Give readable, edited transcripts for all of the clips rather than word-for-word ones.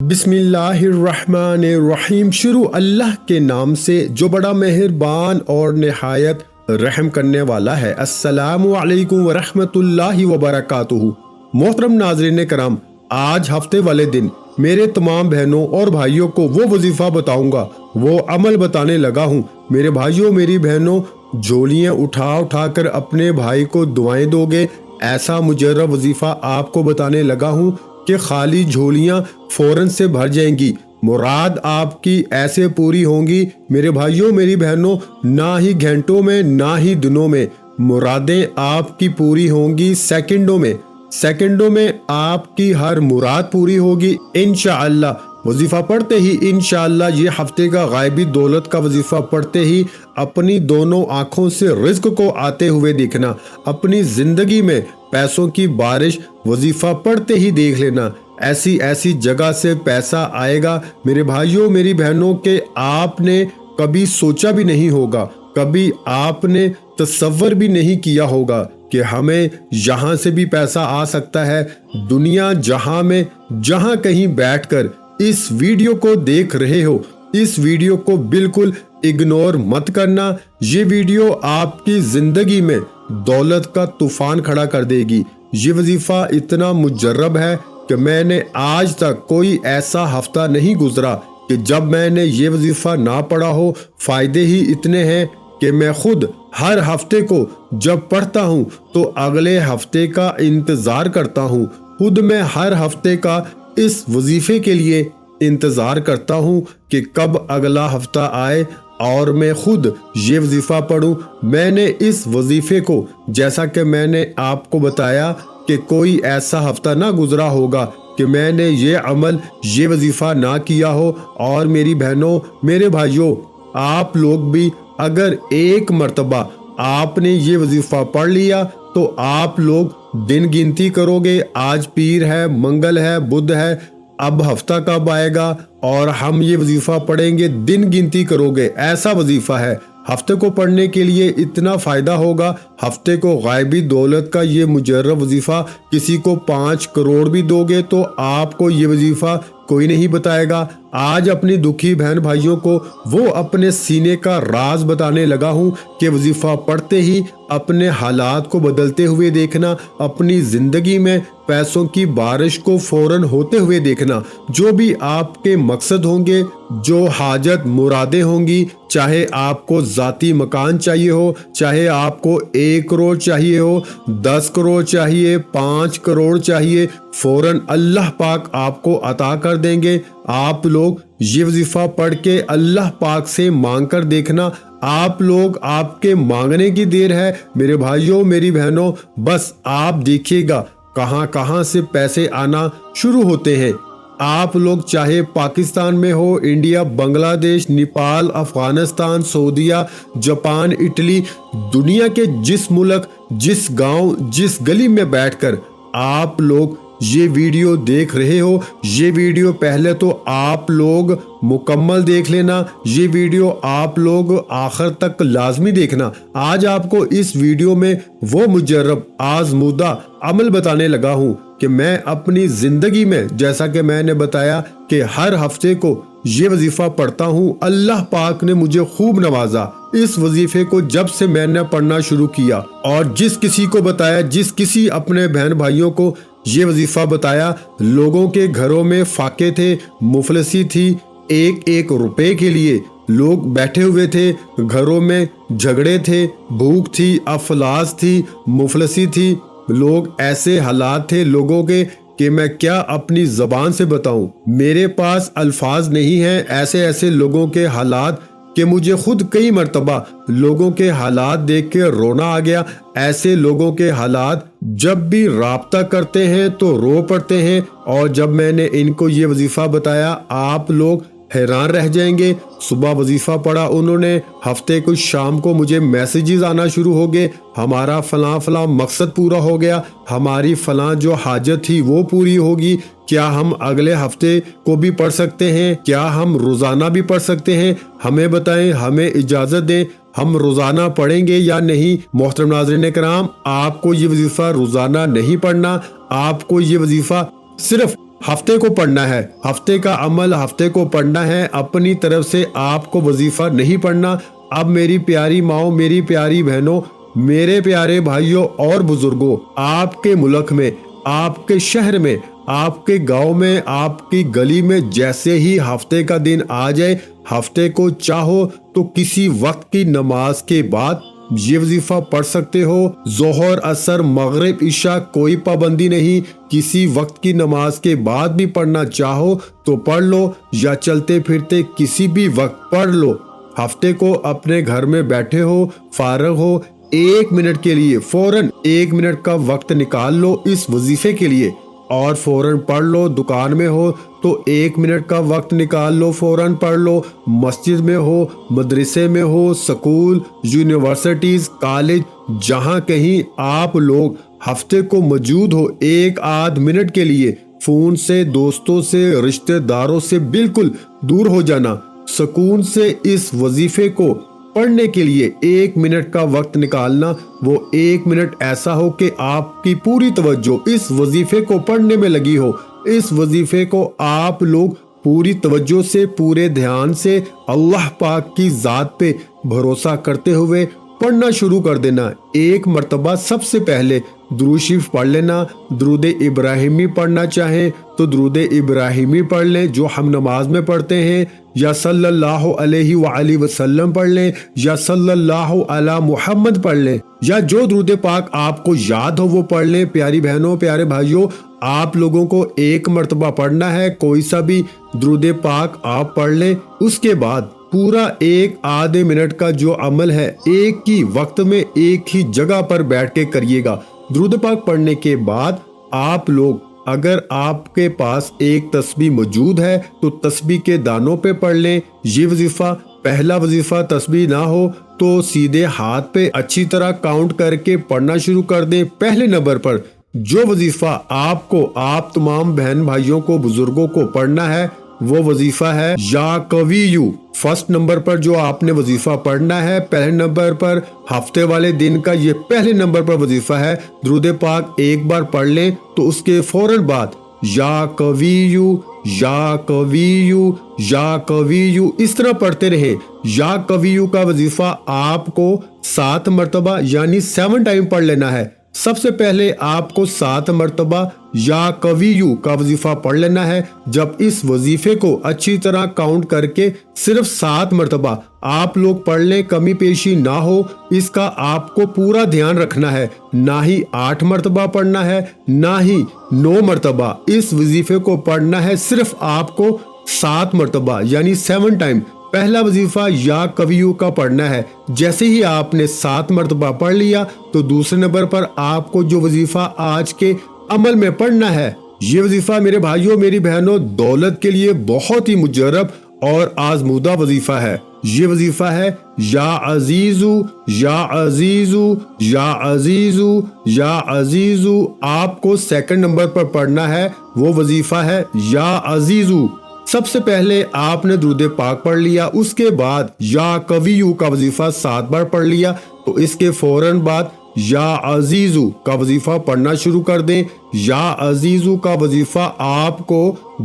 बिस्मिल्लाहिर्रहमानिर्रहीम। शुरू अल्लाह के नाम से जो बड़ा मेहरबान और निहायत रहम करने वाला है। अस्सलामु अलैकुम वरहमतुल्लाहि वबरकातुहू। मोहतरम नाज़रीन कराम, आज हफ्ते वाले दिन मेरे तमाम बहनों और भाइयों को वो वजीफा बताऊंगा, वो अमल बताने लगा हूँ। मेरे भाइयों मेरी बहनों, झोलियाँ उठा उठा कर अपने भाई को दुआएं दोगे, ऐसा मुजर्रब वजीफा आपको बताने लगा हूँ कि खाली झोलियाँ फौरन से भर जाएंगी। मुराद आपकी ऐसे पूरी होंगी मेरे भाइयों मेरी बहनों, ना ही घंटों में ना ही दिनों में। मुरादें आपकी पूरी होंगी सेकंडों में। सेकंडों में आपकी हर मुराद पूरी होगी इंशाअल्लाह। वजीफा पढ़ते ही इंशाअल्लाह, ये हफ्ते का गायबी दौलत का वजीफा पढ़ते ही अपनी दोनों आंखों से रिज्क को आते हुए देखना। अपनी जिंदगी में पैसों की बारिश वजीफा पढ़ते ही देख लेना। ऐसी ऐसी जगह से पैसा आएगा मेरे भाइयों मेरी बहनों के आपने कभी सोचा भी नहीं होगा, कभी आपने तसव्वुर भी नहीं किया होगा कि हमें यहाँ से भी पैसा आ सकता है। दुनिया जहाँ में जहाँ कहीं बैठकर इस वीडियो को देख रहे हो, इस वीडियो को बिल्कुल इग्नोर मत करना। ये वीडियो आपकी जिंदगी में दौलत का तूफान खड़ा कर देगी। ये वजीफा इतना मुजर्रब है कि मैंने आज तक कोई ऐसा हफ्ता नहीं गुजरा कि जब मैंने ये वजीफा ना पढ़ा हो। फायदे ही इतने हैं कि मैं खुद हर हफ्ते को जब पढ़ता हूँ तो अगले हफ्ते का इंतजार करता हूँ। खुद मैं हर हफ्ते का इस वजीफे के लिए इंतजार करता हूँ कि कब अगला हफ्ता आए और मैं खुद ये वजीफा पढ़ूं। मैंने इस वजीफे को, जैसा कि मैंने आपको बताया कि कोई ऐसा हफ्ता ना गुजरा होगा कि मैंने ये अमल ये वजीफा ना किया हो। और मेरी बहनों मेरे भाइयों, आप लोग भी अगर एक मर्तबा आपने ये वजीफा पढ़ लिया तो आप लोग दिन गिनती करोगे। आज पीर है, मंगल है, बुध है, अब हफ्ता कब आएगा और हम ये वजीफा पढ़ेंगे, दिन गिनती करोगे। ऐसा वजीफा है। हफ्ते को पढ़ने के लिए इतना फायदा होगा। हफ्ते को गायबी दौलत का ये मुजर्रब वजीफा, किसी को 5 करोड़ भी दोगे तो आपको ये वजीफा कोई नहीं बताएगा। आज अपनी दुखी बहन भाइयों को वो अपने सीने का राज बताने लगा हूँ कि वजीफा पढ़ते ही अपने हालात को बदलते हुए देखना। अपनी जिंदगी में पैसों की बारिश को फौरन होते हुए देखना। जो भी आपके मकसद होंगे, जो हाजत मुरादें होंगी, चाहे आपको जाती मकान चाहिए हो, चाहे आपको 1 करोड़ चाहिए हो, 10 करोड़ चाहिए, 5 करोड़ चाहिए, फौरन अल्लाह पाक आपको अता कर देंगे। आप लोग ये वजीफा पढ़ के अल्लाह पाक से मांग कर देखना। आप लोग, आपके मांगने की देर है मेरे भाइयों मेरी बहनों। बस आप देखिएगा कहां कहां से पैसे आना शुरू होते हैं। आप लोग चाहे पाकिस्तान में हो, इंडिया, बांग्लादेश, नेपाल, अफगानिस्तान, सऊदीया, जापान, इटली, दुनिया के जिस मुल्क, जिस गांव, जिस गली में बैठकर आप लोग ये वीडियो देख रहे हो, ये वीडियो पहले तो आप लोग मुकम्मल देख लेना। ये वीडियो आप लोग आखिर तक लाजमी देखना। आज आपको इस वीडियो में वो मुजर्रब आजमूदा अमल बताने लगा हूँ कि मैं अपनी जिंदगी में, जैसा कि मैंने बताया कि हर हफ्ते को ये वजीफा पढ़ता हूँ। अल्लाह पाक ने मुझे खूब नवाजा। इस वजीफे को जब से मैंने पढ़ना शुरू किया और जिस किसी को बताया, जिस किसी अपने बहन भाइयों को ये वजीफा बताया, लोगों के घरों में फाके थे, मुफलसी थी। 1-1 रुपए के लिए लोग बैठे हुए थे, घरों में झगड़े थे, भूख थी, अफलास थी, मुफलसी थी। लोग ऐसे हालात थे लोगों के कि मैं क्या अपनी जबान से बताऊं। मेरे पास अल्फाज नहीं हैं। ऐसे ऐसे लोगों के हालात कि मुझे खुद कई मर्तबा लोगों के हालात देख के रोना आ गया। ऐसे लोगों के हालात जब भी राब्ता करते हैं तो रो पड़ते हैं। और जब मैंने इनको ये वजीफा बताया, आप लोग हैरान रह जाएंगे। सुबह वजीफा पढ़ा उन्होंने, हफ्ते को शाम को मुझे मैसेजेस आना शुरू हो गए, हमारा फलां फलां मकसद पूरा हो गया, हमारी फलां जो हाजत थी वो पूरी होगी। क्या हम अगले हफ्ते को भी पढ़ सकते हैं? क्या हम रोजाना भी पढ़ सकते हैं? हमें बताएं, हमें इजाजत दें, हम रोजाना पढ़ेंगे या नहीं। मोहतरम नाज़रीन कराम, आपको ये वजीफा रोजाना नहीं पढ़ना। आपको ये वजीफा सिर्फ ہفتے کو پڑھنا ہے، ہفتے کا عمل ہفتے کو پڑھنا ہے، اپنی طرف سے آپ کو وظیفہ نہیں پڑھنا۔ اب میری پیاری ماؤں، میری پیاری بہنوں، میرے پیارے بھائیوں اور بزرگوں، آپ کے ملک میں، آپ کے شہر میں، آپ کے گاؤں میں، آپ کی گلی میں جیسے ہی ہفتے کا دن آ جائے، ہفتے کو چاہو تو کسی وقت کی نماز کے بعد یہ وظیفہ پڑھ سکتے ہو۔ ظہر، عصر، مغرب، عشاء کوئی پابندی نہیں، کسی وقت کی نماز کے بعد بھی پڑھنا چاہو تو پڑھ لو، یا چلتے پھرتے کسی بھی وقت پڑھ لو۔ ہفتے کو اپنے گھر میں بیٹھے ہو، فارغ ہو، 1 منٹ کے لیے فوراً 1 منٹ کا وقت نکال لو اس وظیفے کے لیے اور فوراً پڑھ لو۔ دکان میں ہو تو 1 منٹ کا وقت نکال لو، فوراً پڑھ لو۔ مسجد میں ہو، مدرسے میں ہو، سکول، یونیورسٹیز، کالج، جہاں کہیں آپ لوگ ہفتے کو موجود ہو، 1 منٹ کے لیے فون سے، دوستوں سے، رشتہ داروں سے بالکل دور ہو جانا، سکون سے اس وظیفے کو پڑھنے کے لیے 1 منٹ کا وقت نکالنا۔ وہ 1 منٹ ایسا ہو کہ آپ کی پوری توجہ اس وظیفے کو پڑھنے میں لگی ہو، اس وظیفے کو آپ لوگ پوری توجہ سے، پورے دھیان سے، اللہ پاک کی ذات پہ بھروسہ کرتے ہوئے پڑھنا شروع کر دینا۔ 1 مرتبہ سب سے پہلے درود شریف پڑھ لینا۔ درود ابراہیمی پڑھنا چاہیں تو درود ابراہیمی پڑھ لیں جو ہم نماز میں پڑھتے ہیں، یا صلی اللہ علیہ وآلہ وسلم پڑھ لیں، یا صلی اللہ علی محمد پڑھ لیں، یا جو درود پاک آپ کو یاد ہو وہ پڑھ لیں۔ پیاری بہنوں، پیارے بھائیوں، آپ لوگوں کو 1 مرتبہ پڑھنا ہے، کوئی سا بھی درود پاک آپ پڑھ لیں۔ اس کے بعد پورا 1 منٹ کا جو عمل ہے ایک ہی وقت میں ایک ہی جگہ پر بیٹھ کے کریے گا۔ درود پاک پڑھنے کے بعد آپ لوگ، اگر آپ کے پاس ایک تسبیح موجود ہے تو تسبیح کے دانوں پہ پڑھ لیں یہ وظیفہ۔ پہلا وظیفہ تسبیح نہ ہو تو سیدھے ہاتھ پہ اچھی طرح کاؤنٹ کر کے پڑھنا شروع کر دیں۔ پہلے نمبر پر جو وظیفہ آپ کو، آپ تمام بہن بھائیوں کو، بزرگوں کو پڑھنا ہے وہ وظیفہ ہے یا قویو۔ فرسٹ نمبر پر جو آپ نے وظیفہ پڑھنا ہے، پہلے نمبر پر ہفتے والے دن کا یہ پہلے نمبر پر وظیفہ ہے۔ درود پاک ایک بار پڑھ لیں تو اس کے فوراً بعد یا قویو، یا قویو، یا قویو اس طرح پڑھتے رہیں۔ یا قویو کا وظیفہ آپ کو 7 مرتبہ یعنی 7 ٹائم پڑھ لینا ہے۔ سب سے پہلے آپ کو 7 مرتبہ یا قویو کا وظیفہ پڑھ لینا ہے۔ جب اس وظیفے کو اچھی طرح کاؤنٹ کر کے صرف 7 مرتبہ آپ لوگ پڑھ لیں، کمی پیشی نہ ہو، اس کا آپ کو پورا دھیان رکھنا ہے۔ نہ ہی 8 مرتبہ پڑھنا ہے، نہ ہی 9 مرتبہ، اس وظیفے کو پڑھنا ہے صرف آپ کو 7 مرتبہ یعنی 7 ٹائم۔ پہلا وظیفہ یا قویو کا پڑھنا ہے۔ جیسے ہی آپ نے 7 مرتبہ پڑھ لیا تو دوسرے نمبر پر آپ کو جو وظیفہ آج کے عمل میں پڑھنا ہے، یہ وظیفہ میرے بھائیوں، میری بہنوں، دولت کے لیے بہت ہی مجرب اور آزمودہ وظیفہ ہے۔ یہ وظیفہ ہے یا عزیزو، یا عزیزو، یا عزیزو، یا عزیزو۔ آپ کو سیکنڈ نمبر پر پڑھنا ہے، وہ وظیفہ ہے یا عزیزو۔ سب سے پہلے آپ نے درود پاک پڑھ لیا، اس کے بعد یا قویو کا وظیفہ 7 بار پڑھ لیا تو اس کے فوراً بعد یا عزیزو کا وظیفہ پڑھنا شروع کر دیں۔ یا عزیزو کا وظیفہ آپ کو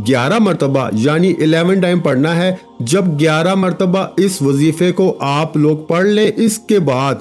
11 مرتبہ یعنی 11 ٹائم پڑھنا ہے۔ جب 11 مرتبہ اس وظیفے کو آپ لوگ پڑھ لیں، اس کے بعد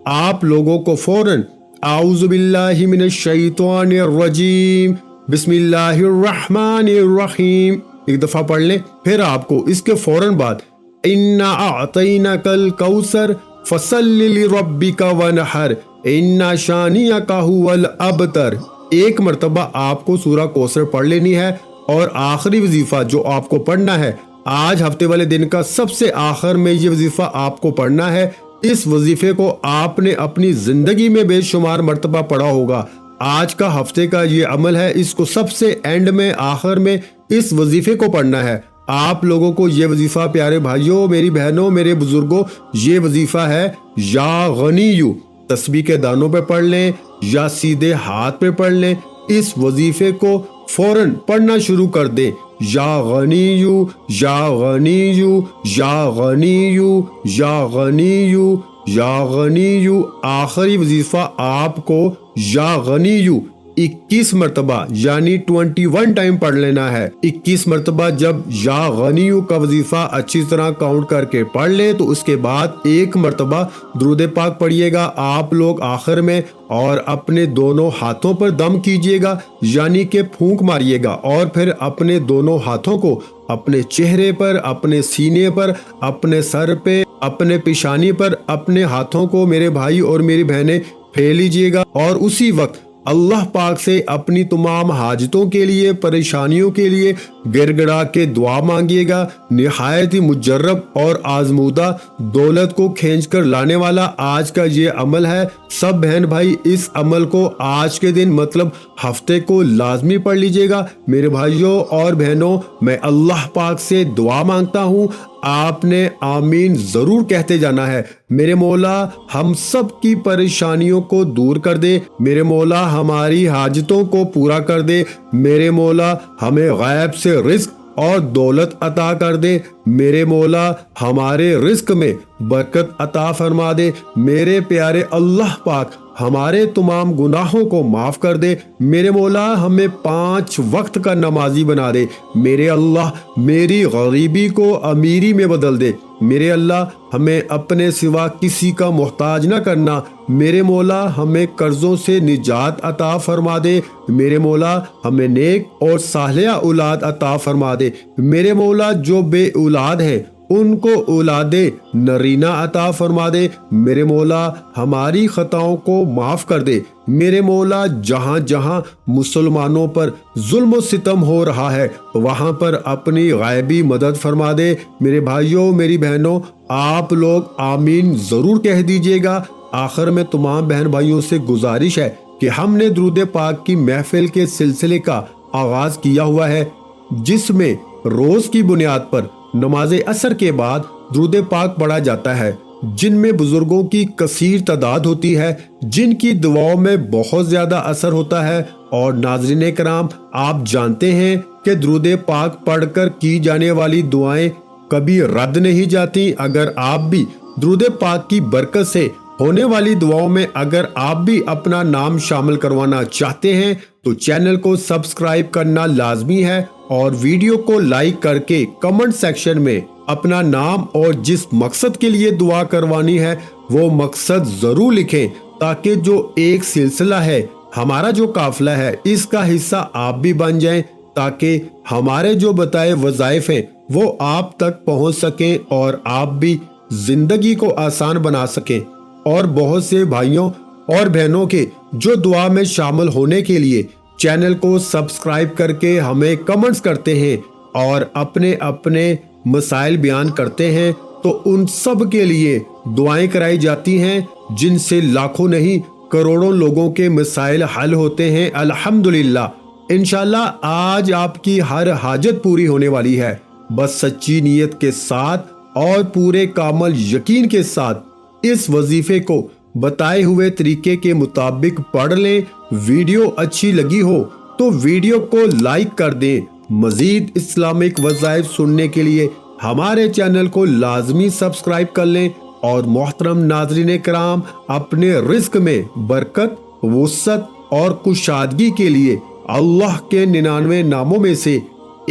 آپ لوگوں کو فوراً اعوذ باللہ من الشیطان الرجیم، بسم اللہ الرحمن الرحیم ایک دفعہ پڑھ لیں۔ پھر آپ کو اس کے فوراً بعد اِنَّا أَعْطَيْنَاكَ الْكَوْثَرَ فَصَلِّ لِرَبِّكَ وَانْحَرْ اِنَّ شَانِئَكَ هُوَ الْأَبْتَرُ ایک مرتبہ آپ کو سورہ کوثر پڑھ لینی ہے۔ اور آخری وظیفہ جو آپ کو پڑھنا ہے، آج ہفتے والے دن کا سب سے آخر میں یہ وظیفہ آپ کو پڑھنا ہے۔ اس وظیفے کو آپ نے اپنی زندگی میں بے شمار مرتبہ پڑھا ہوگا۔ آج کا ہفتے کا یہ عمل ہے، اس کو سب سے اینڈ میں، آخر میں اس وظیفے کو پڑھنا ہے۔ آپ لوگوں کو یہ وظیفہ، پیارے بھائیوں، میری بہنوں، میرے بزرگوں، یہ وظیفہ ہے یا غنیو۔ تسبیح کے دانوں پہ پڑھ لیں یا سیدھے ہاتھ پہ پڑھ لیں، اس وظیفے کو فوراً پڑھنا شروع کر دیں۔ یا غنیو، یا غنیو، یا غنیو، یا غنیو، یا غنیو۔ آخری وظیفہ آپ کو یا غنیو 21 मरतबा यानी 21 टाइम पढ़ लेना है। 21 मरतबा जब या गनियू का वजीफा अच्छी तरह काउंट करके पढ़ ले तो उसके बाद 1 मरतबा दुरूद पाक पढ़िएगा आप लोग आखिर में, और अपने दोनों हाथों पर दम कीजिएगा यानी कि फूंक मारिएगा, और फिर अपने दोनों हाथों को अपने चेहरे पर, अपने सीने पर, अपने सर पे, अपने पेशानी पर, अपने हाथों को मेरे भाई और मेरी बहनें फेर लीजिएगा, और उसी वक्त अल्लाह पाक से अपनी तमाम हाजतों के लिए, परेशानियों के लिए गिड़गिड़ा के दुआ मांगिएगा। निहायत ही मुजर्रब और आजमूदा दौलत को खींच कर लाने वाला आज का ये अमल है। सब बहन भाई इस अमल को आज के दिन मतलब हफ्ते को लाजमी पढ़ लीजिएगा। मेरे भाइयों और बहनों, मैं अल्लाह पाक से दुआ मांगता हूँ, आपने आमीन जरूर कहते जाना है। मेरे मौला हम सब की परेशानियों को दूर कर दे, मेरे मौला हमारी हाजतों को पूरा कर दे, मेरे मौला हमें गैब से रिस्क और दौलत अता कर दे, मेरे मौला हमारे रिस्क में बरकत अता फरमा दे, मेरे प्यारे अल्लाह पाक हमारे तमाम गुनाहों को माफ कर दे, मेरे मौला हमें 5 वक्त का नमाजी बना दे, मेरे अल्लाह मेरी गरीबी को अमीरी में बदल दे, मेरे अल्लाह हमें अपने सिवा किसी का मोहताज न करना, मेरे मौला हमें कर्जों से निजात अता फरमा दे, मेरे मौला हमें नेक और सालिहा औलाद अता फरमा दे, मेरे मौला जो बे औलाद है उनको औलादे नरीना अता फरमा दे, मेरे मौला हमारी खताओं को माफ कर दे, मेरे मौला जहाँ जहाँ मुसलमानों पर जुल्म सितम हो रहा है वहाँ पर अपनी गायबी मदद फरमा दे। मेरे भाइयों मेरी बहनों, आप लोग आमीन जरूर कह दीजिएगा। आखिर में तमाम बहन भाइयों से गुजारिश है कि हमने दुरूद पाक की महफिल के सिलसिले का आगाज किया हुआ है, जिसमें रोज की बुनियाद पर नमाज असर के बाद दुरूद पाक पढ़ा जाता है, जिनमें बुजुर्गों की कसीर तादाद होती है, जिनकी दुआओं में बहुत ज्यादा असर होता है। और नाज़रीन कराम, आप जानते हैं कि दुरूद पाक पढ़कर की जाने वाली दुआएं कभी रद्द नहीं जाती। अगर आप भी दुरूद पाक की बरकत से होने वाली दुआओं में अगर आप भी अपना नाम शामिल करवाना चाहते हैं तो चैनल को सब्सक्राइब करना लाजमी है, और वीडियो को लाइक करके कमेंट सेक्शन में अपना नाम और जिस मकसद के लिए दुआ करवानी है वो मकसद जरूर लिखें, ताकि जो एक सिलसिला है, हमारा जो काफिला है, इसका हिस्सा आप भी बन जाएं, ताकि हमारे जो बताए वज़ाइफ हैं वो आप तक पहुंच सकें और आप भी जिंदगी को आसान बना सकें। और बहुत से भाइयों और बहनों के जो दुआ में शामिल होने के लिए चैनल को सब्सक्राइब करके हमें कमेंट्स करते हैं और अपने अपने मसाइल बयान करते हैं, तो उन सब के लिए दुआएं कराई जाती हैं, जिनसे लाखों नहीं करोड़ों लोगों के मसाइल हल होते हैं। अल्हम्दुलिल्लाह। इंशाल्लाह आज आपकी हर हाजत पूरी होने वाली है। बस सच्ची नीयत के साथ और पूरे कामल यकीन के साथ इस वजीफे को बताए हुए तरीके के मुताबिक पढ़ लें। वीडियो अच्छी लगी हो तो वीडियो को लाइक कर दें। मजीद इस्लामिक वज़ाइफ सुनने के लिए हमारे चैनल को लाजमी सब्सक्राइब कर लें। और मोहतरम नाज़रीन कराम, अपने रिस्क में बरकत, वुसअत और कुशादगी के लिए अल्लाह के 99 नामों में से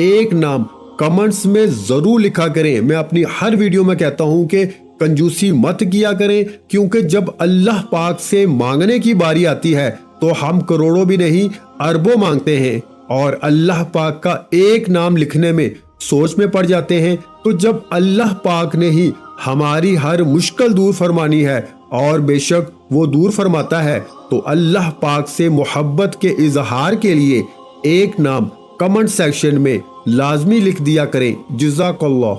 एक नाम कमेंट्स में जरूर लिखा करें। मैं अपनी हर वीडियो में कहता हूं कि कंजूसी मत किया करें, क्योंकि जब अल्लाह पाक से मांगने की बारी आती है तो हम करोड़ों भी नहीं अरबों मांगते हैं, और अल्लाह पाक का एक नाम लिखने में सोच में पड़ जाते हैं। तो जब अल्लाह पाक ने ही हमारी हर मुश्किल दूर फरमानी है, और बेशक वो दूर फरमाता है, तो अल्लाह पाक से मोहब्बत के इजहार के लिए एक नाम कमेंट सेक्शन में लाजमी लिख दिया करें। जज़ाकल्लाह।